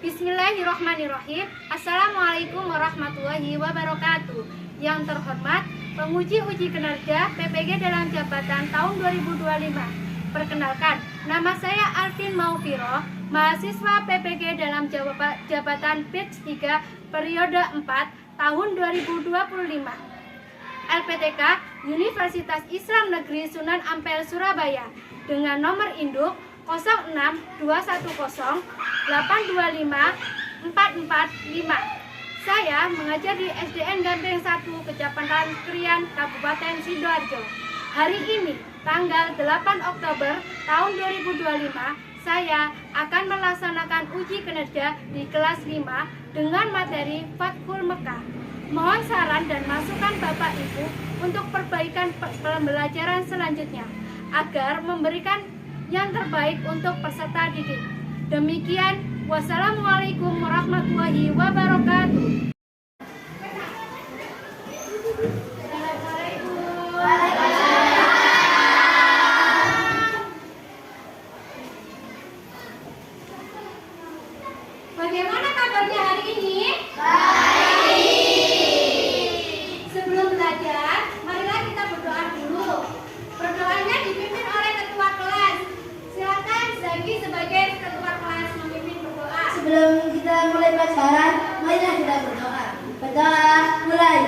Bismillahirrahmanirrahim. Assalamualaikum warahmatullahi wabarakatuh. Yang terhormat penguji uji kinerja PPG dalam jabatan tahun 2025. Perkenalkan, nama saya Alvin Maufiro, mahasiswa PPG dalam jabatan batch 3 periode 4 tahun 2025. LPTK Universitas Islam Negeri Sunan Ampel Surabaya dengan nomor induk 06120825445. Saya mengajar di SDN Gandeng 1 Kecamatan Krian, Kabupaten Sidoarjo. Hari ini, tanggal 8 Oktober tahun 2025, saya akan melaksanakan uji kinerja di kelas 5 dengan materi Fathul Mekah. Mohon saran dan masukan Bapak Ibu untuk perbaikan pembelajaran selanjutnya agar memberikan yang terbaik untuk peserta didik. Demikian, wassalamualaikum warahmatullahi wabarakatuh. Bagaimana kabarnya hari ini? Baik. Sebelum belajar, marilah kita berdoa dulu. Berdoanya dipimpin oleh ketua kelas. Silakan Zaki sebagai ketua kelas memimpin berdoa. Sebelum kita mulai pelajaran, marilah kita berdoa. Berdoa mulai.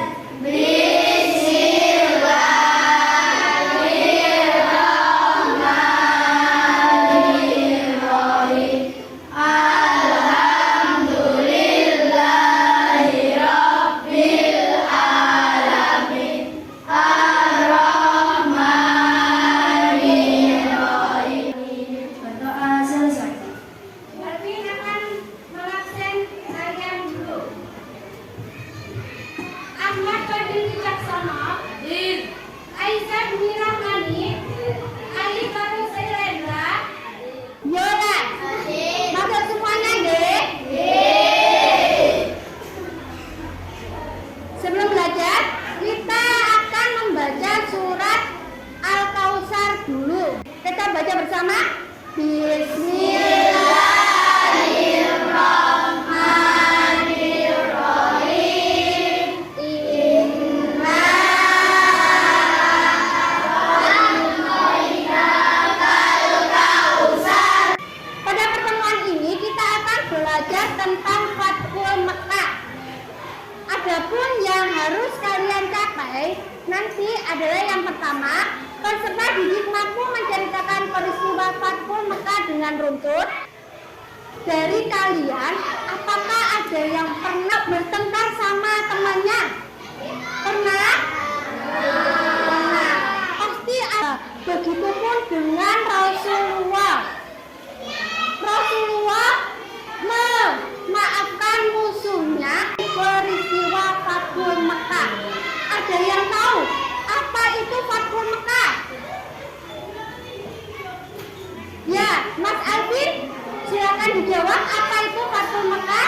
Sebelum belajar, kita akan membaca surat Al-Kautsar dulu. Kita baca bersama. Bismillahirrahmanirrahim. Inna a'tainakal kautsar. Pada pertemuan ini kita akan belajar tentang Fathul Mekah. Adapun yang harus kalian capai nanti adalah yang pertama, peserta didik mampu menceritakan peristiwa Fathul Mekah dengan runtut. Dari kalian, apakah ada yang pernah bertengkar sama temannya? Pernah? Pernah. Pasti ada. Begitupun dengan Rasulullah. Rasulullah memaafkan musuhnya. Peristiwa Fathul Mekah. Ada yang tahu apa itu Fathul Mekah? Ya, Mas Alvin, silakan dijawab apa itu Fathul Mekah?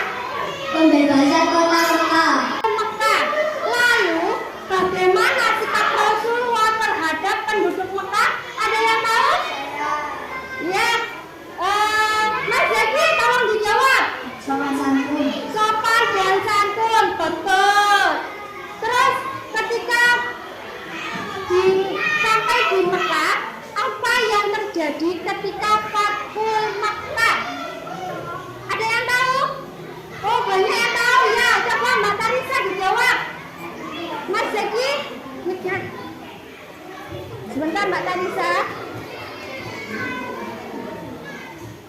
Pembebasan kota Mekah. Mekah. Lalu, bagaimana sikap Rasulullah terhadap penduduk Mekah? Ada yang tahu? Ya, Mas Zaki, tolong dijawab. Sopan santun. Sopan dan santun, betul. Terus ketika sampai di Mekah, apa yang terjadi ketika Fathul Mekah? Ada yang tahu? Oh, banyak yang tahu ya. Coba Mbak Tarisa dijawab. Mas Zaki, sebentar Mbak Tarisa.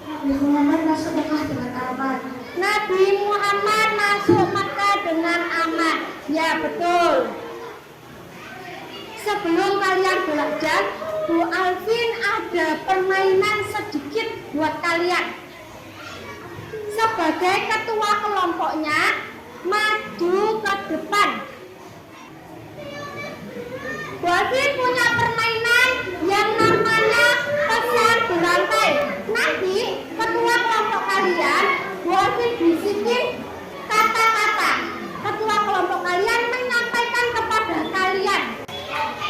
Nabi Muhammad masuk Mekah dengan aman. Nabi Muhammad masuk Mekah dengan aman. Ya, betul. Sebelum kalian belajar, Bu Alvin ada permainan sedikit buat kalian. Sebagai ketua kelompoknya, maju ke depan. Bu Alvin punya permainan yang namanya pesan berantai. Nanti ketua kelompok kalian, Bu Alvin bisikin kata-kata. Ketua kelompok kalian menyampaikan kepada kalian.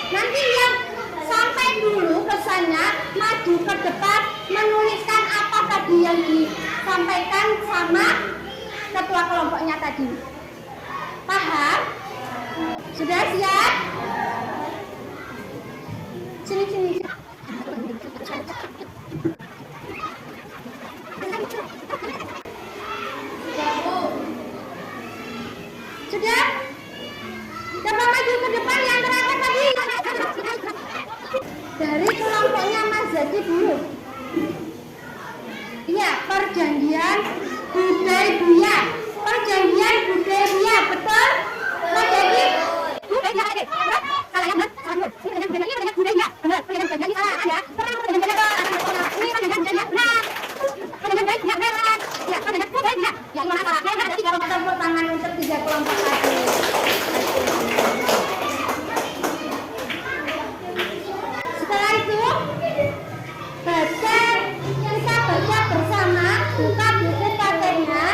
Nanti yang sampai dulu pesannya maju ke depan menuliskan apa tadi yang disampaikan sama ketua kelompoknya tadi. Paham? Sudah siap? Sini. Sudah? Coba maju ke depan yang terakhir tadi. Dari kelompoknya Mas Zaki dulu. Iya, perjanjian Hudaybiyah. Perjanjian Hudaybiyah, betul? Mas Zaki? Hudaybiyah. Salah yang benar. Salah dulu. Ini perjanjian Hudaybiyah. Benar. Perjanjian salah ya. Perjanjian Hudaybiyah. Ini perjanjian benar. Perjanjian benar. Ya, perjanjian Hudaybiyah. Yang mana salah? Yang ada 3 kelompok. Tepuk tangan untuk 3 kelompok tadi. Setelah itu kita baca bersama, buka buku KT-nya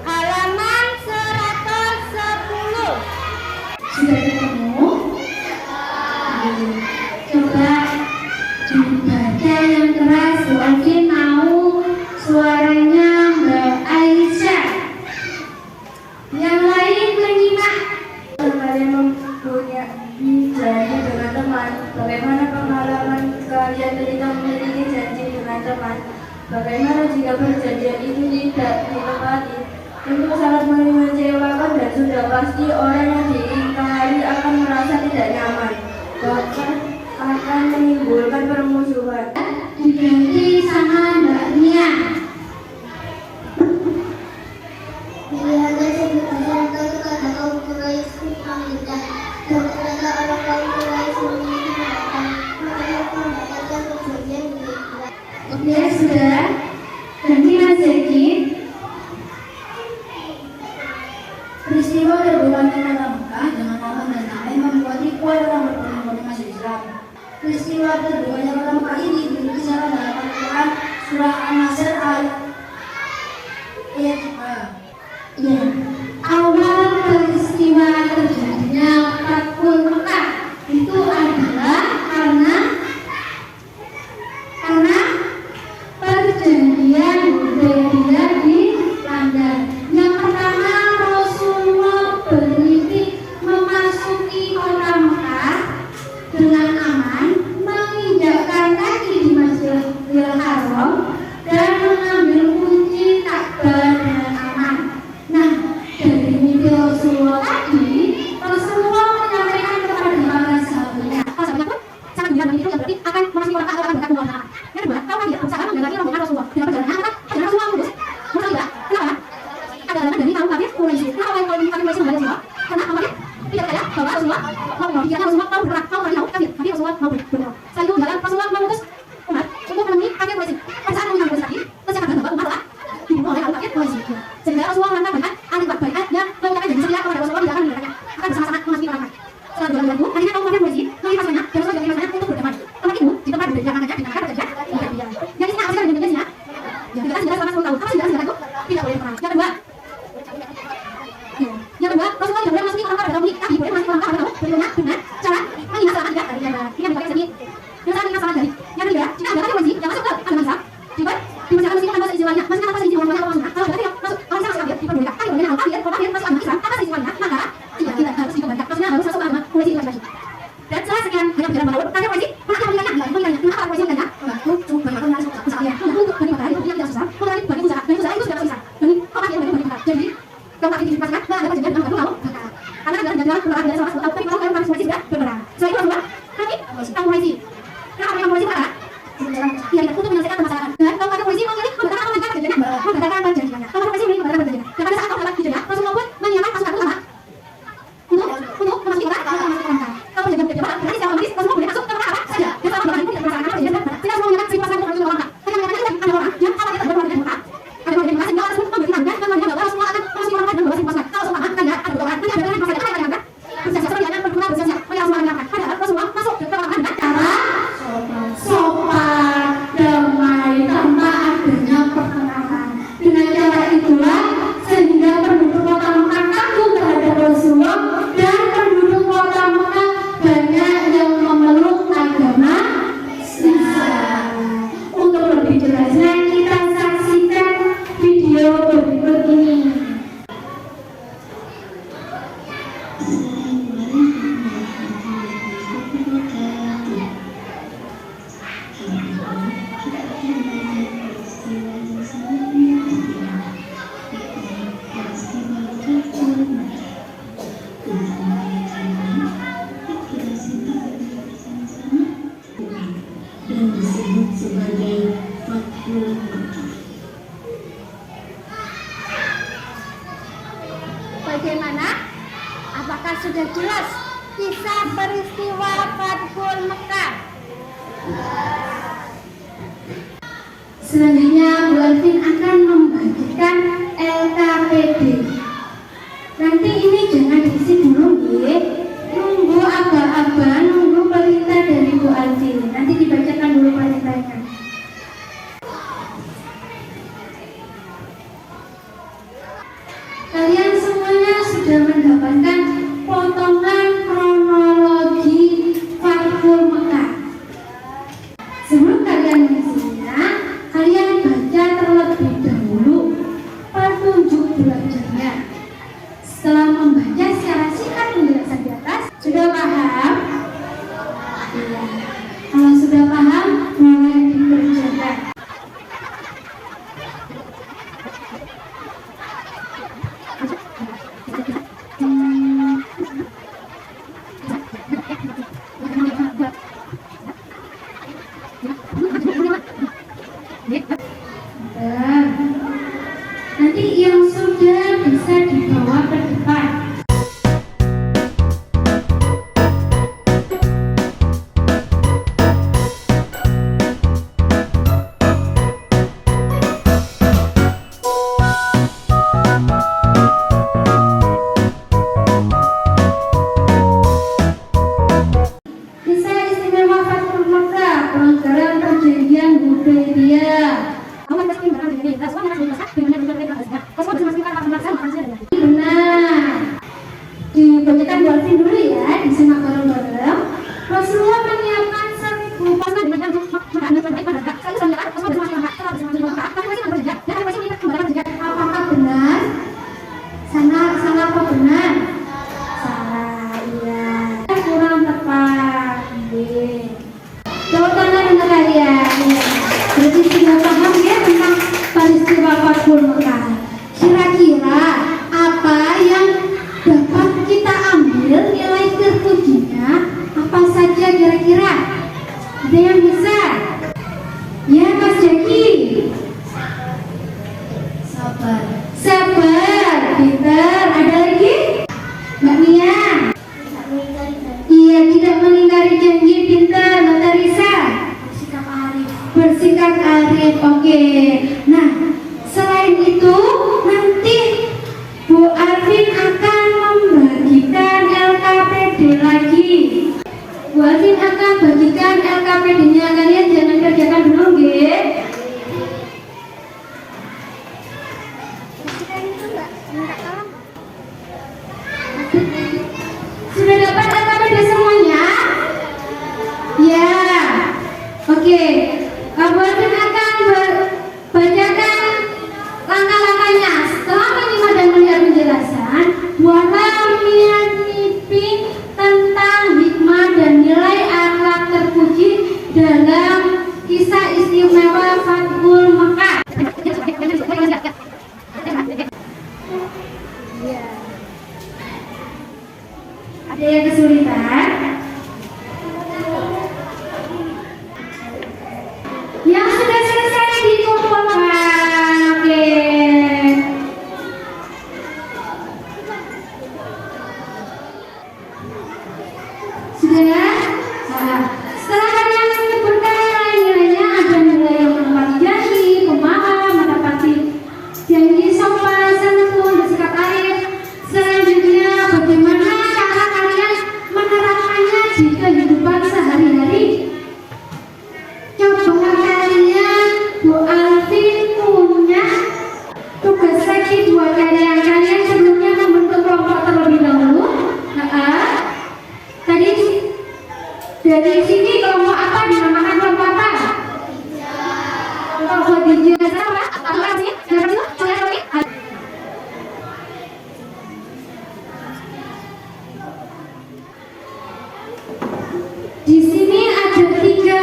halaman 110. Sudah ketemu? Coba dibaca yang keras. Lagi mau suaranya Mbak Aisyah. Yang lain menyimak. Kalian mempunyai janji dengan teman. Bagaimana pengalaman kalian ketika memiliki janji dengan teman? Bagaimana jika perjanjian itu tidak ditepati? Tentu sangat mengecewakan dan sudah pasti orang yang diingkari akan merasa tidak nyaman, bahkan akan menimbulkan permusuhan. Diganti sama Mbak Nia. Pilihannya sebetulnya kepada kaum Quraisy memindah dan kepada orang kaum Quraisy menginginkan mereka mendapatkan perjanjian Hudaybiyah. Oke, sudah. Ganti Mas Zaki. Peristiwa terbukanya kota Mekah dengan nama dan damai membuat ribuan orang berbondong-bondong masuk Islam. Peristiwa terbukanya kota Mekah ini dikisahkan dalam Al-Quran surah An-Nasr ayat 3. Ya, awal peristiwa terjadinya Fathul Mekah itu adalah karena perjanjian Hudaybiyah dilanggar. Yang pertama, Rasulullah bermimpi memasuki kota Mekah dengan aman, menginjakkan kaki di Masjidil Haram dan mengambil kunci Ka'bah dengan aman. Nah, dari mimpi Rasulullah tadi, Rasulullah menyampaikan kepada para sahabatnya. Sahabatnya pun sangat gembira itu yang berarti akan memasuki kota Mekah dengan berkat. Yang kedua, kalau dia berusaha menggagalkan rombongan Rasulullah dengan perjalanan apa? Dengan Rasulullah lulus. Tidak. Kenapa? Adalah dari kaum kafir Quraisy. Kenapa kaum kafir Quraisy menghadap Rasulullah? Karena kaum kafir tidak percaya bahwa Rasulullah mau dikira Rasulullah mau berperang, mau kafir, tapi Rasulullah mau berperang. Setelah itu jalan Rasulullah mengutus umat untuk menemui kafir Quraisy. Pada saat menemui Quraisy tadi, tersiapkan bahwa umat telah dibunuh oleh kaum kafir Quraisy. Sehingga Rasulullah menambahkan ahli baiat yang mengucapkan janji setia kepada Rasulullah tidak akan meninggalkannya, akan bersama-sama memasuki kota Mekah. Setelah jalan itu, akhirnya kaum kafir Quraisy mengirim pasukannya dan Rasulullah mengirim pasukannya untuk berdamai. Tempat itu di tempat berdamainya dengan perjanjian Hudaybiyah. Yang isinya apa sih perjanjiannya? sudah jelas kisah peristiwa Fathul Mekah. Selanjutnya Bu Alvin akan membagikan LKPD. Nanti ini jangan diisi dulu ya. Nunggu aba-aba, nunggu perintah dari Bu Alvin. Nanti dibacakan dulu perintahnya. Kalian semuanya sudah mendapatkan potongan kronologi Fathul Mekah. Sebelum kalian mengisinya, kalian baca terlebih dahulu petunjuk belajarnya. Setelah membaca secara singkat penjelasan di atas, sudah paham? Iya. Kalau sudah paham, mulai dikerjakan. Nanti yang sudah bisa dibawa ke depan. Kisah istimewa Fathul Mekah, pelanggaran perjanjian Hudaybiyah. Benar. Dibacakan Bu Alvin dulu ya, disimak bareng-bareng. Rasulullah menyiapkan 1000 pasukan. Apakah benar? Salah apa benar? Salah, iya. Kurang tepat. Jawab tangan untuk kalian. Berarti sudah paham ya tentang peristiwa Fathul Mekah. Kira-kira apa yang dapat kita ambil nilai terpujinya? Apa saja kira-kira? Ada yang bisa? Ya Mas Jaki. Sabar. Pinter. Ada lagi? Mbak Nia. Iya, tidak mengingkari janji. Pinter. Mbak Tarisa. Bersikap arif. Oke. Nah, selain itu nanti Bu Alvin akan membagikan LKPD lagi. Bu Alvin akan bagikan LKPD-nya. Kalian jangan kerjakan dulu, nggih. Sudah dapat LKPD semuanya? Ya. Oke. Bu Alvin akan bacakan langkah-langkahnya. Setelah menyimak dan melihat penjelasan, buatlah mimpi tentang hikmah dan nilai akhlak terpuji dalam kisah istimewa Fathul Mekah. Ada yang kesulitan? Yang sudah selesai dikumpulkan. Oke. Sudah? Nah, setelah kalian menyebutkan nilai-nilainya, ada nilai yang menepati janji, pemaaf, menepati janji, sopan, santun, bersikap arif. Selanjutnya, bagaimana cara kalian menerapkannya di kehidupan sehari-hari? Coba kalian, Bu Alvin punya tugas lagi buat kalian sebelumnya membentuk kelompok terlebih dahulu. Tadi dari sini kelompok apa dinamakan kelompok apa? Kelompok Khadijah. Apa? Apa sih? Di sini ada tiga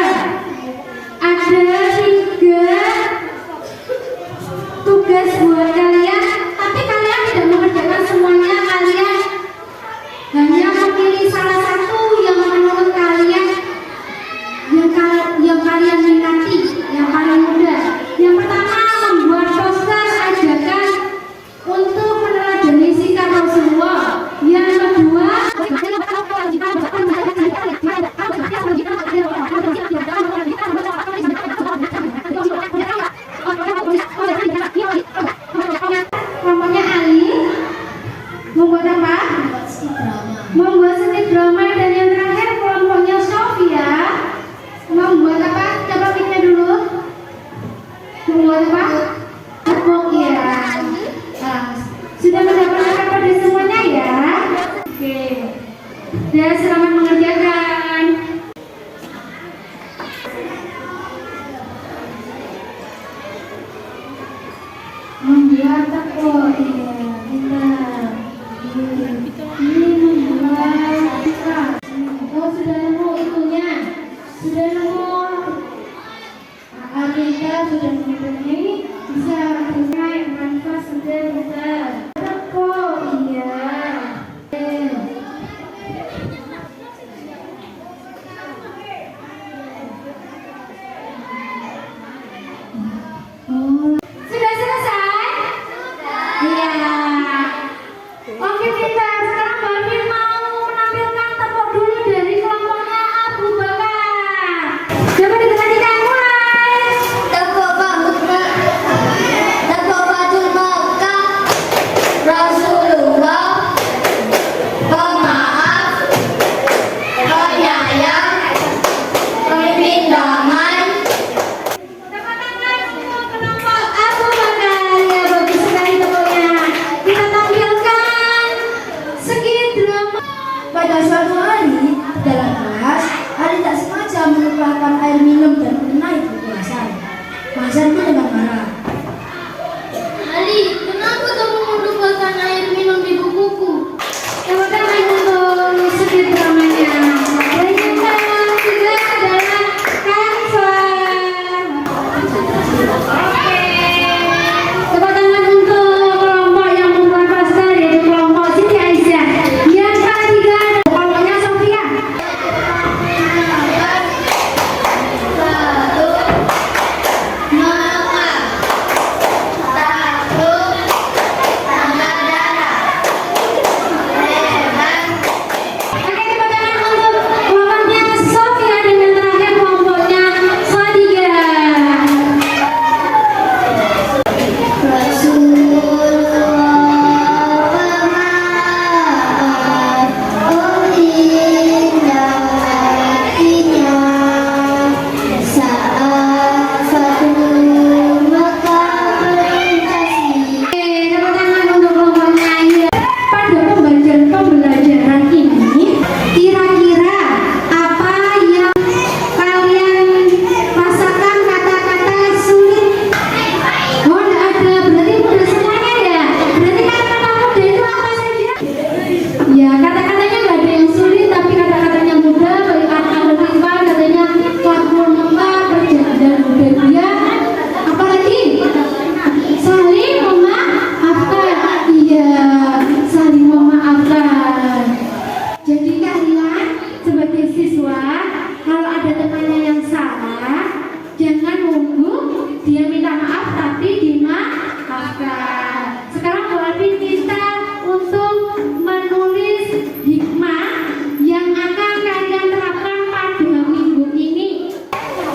tugas buat kalian, tapi kalian tidak mengerjakan semuanya. Kalian hanya memilih salah satu yang menurut kalian yang kalian minati, yang paling mudah. Yang pertama, membuat poster membuat apa? Tepung ya. Nah, sudah mendapatkan pada semuanya ya? Oke. Dan selamat mengerjakan. Membuat tepung ya, benar. Ini membuat ikan. Oh, sudah nemu itunya. Sudah nemu. Kita sudah mempunyai bisa mulai manfaat sudah bisa. Tepung iya. Oh, sudah selesai? Iya. Oke kita sekarang Mbak Fin mau menampilkan tepuk dulu dari kelompoknya Abu Bakar. Coba diperhatikan mulai. Tepuk Fatul Makkah, Rasulullah, pemaaf, penyayang, pemimpin damai. Tepuk tangan untuk kelompok Abu Bakar. Ya bagus sekali tepuknya. Kita tampilkan segi drama. Pada suatu hari dalam kelas, Ali tak sengaja menumpahkan air minum dan naik ke kelasan. Hasan pun dengan marah. Ali, kenapa kamu melupakan air minum di bukuku? Tepuk tangan untuk segi dramanya. Dan kita juga adalah Kanfan. Oke. Tepuk tangan untuk kelompok yang membuat poster yaitu kelompok Siti Aisyah. Yang ketiga kelompoknya Sofia. Oke, tepuk tangan untuk kelompoknya Sofia dan yang terakhir kelompoknya Khadijah. Oke, tepuk tangan untuk kelompoknya Ayu. Pada pembelajaran ini, kira-kira apa yang kalian rasakan kata-kata sulit? Oh, enggak ada. Berarti mudah semuanya ya. Berarti kata-kata mudah itu apa saja? Ya, kata-katanya enggak ada yang sulit, tapi kata-katanya mudah. Bagi anak-anak Iqbal katanya fakul mengapa kerja dan mudah dia. Apalagi saling memaafkan. Iya, saling memaafkan. Jadi kalian sebagai siswa, kalau ada temannya yang salah, jangan nunggu dia minta maaf tapi dimaafkan. Sekarang buatin kita untuk menulis hikmah yang akan kalian terapkan pada minggu ini.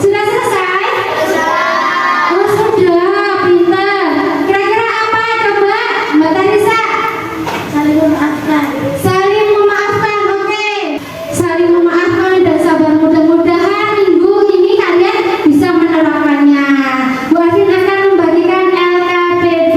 Sudah selesai? Oh sudah, pintar. Kira-kira apa coba Mbak Tarisa? Saling memaafkan. Saling memaafkan, oke. Saling memaafkan dan sabar. Mudah-mudahan minggu ini kalian bisa menerapkannya. Bu Afin akan membagikan LKPD.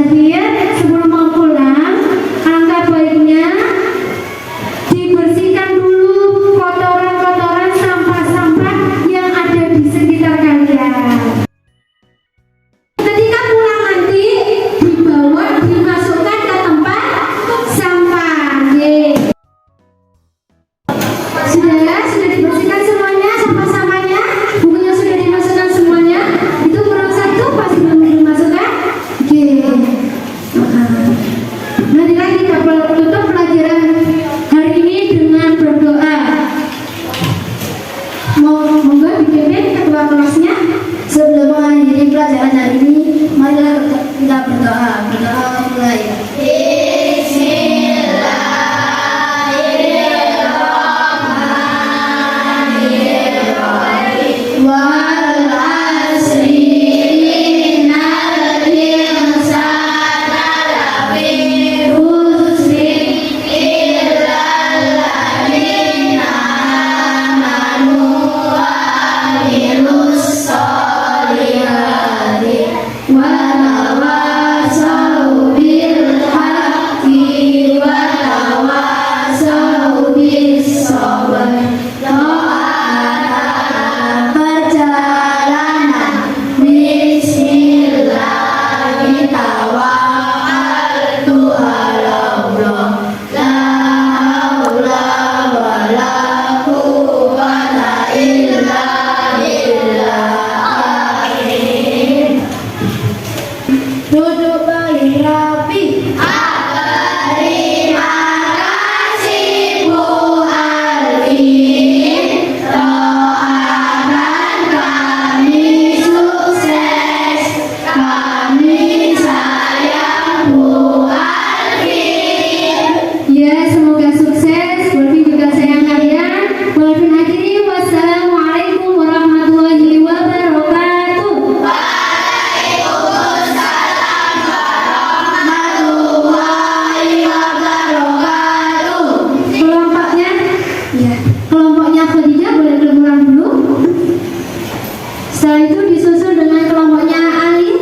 hadir, sebelum mau pulang, alangkah baiknya dibersihkan dulu kotoran-kotoran sampah-sampah yang ada di sekitar kalian. Ketika pulang nanti dibawa, dimasukkan ke tempat sampah. Sudah dibersihkan semuanya sampah-sampahnya, bukunya sudah dimasukkan semuanya. Itu kurang satu pasti belum dimasukkan. Oke. Nanti lagi kita tutup pelajaran hari ini dengan berdoa. Monggo dipimpin ketua kelasnya. Sebelum mengakhiri pelajaran hari ini, marilah kita berdoa. Berdoa mulai. Duduk baik rapi. Ya, semoga sukses. Boleh juga sayang kalian. Boleh akhiri. Wassalamualaikum warahmatullahi wabarakatuh. Kelompoknya, ya, kelompoknya Khadijah boleh keluar dulu. Setelah itu disusul dengan kelompoknya Ali.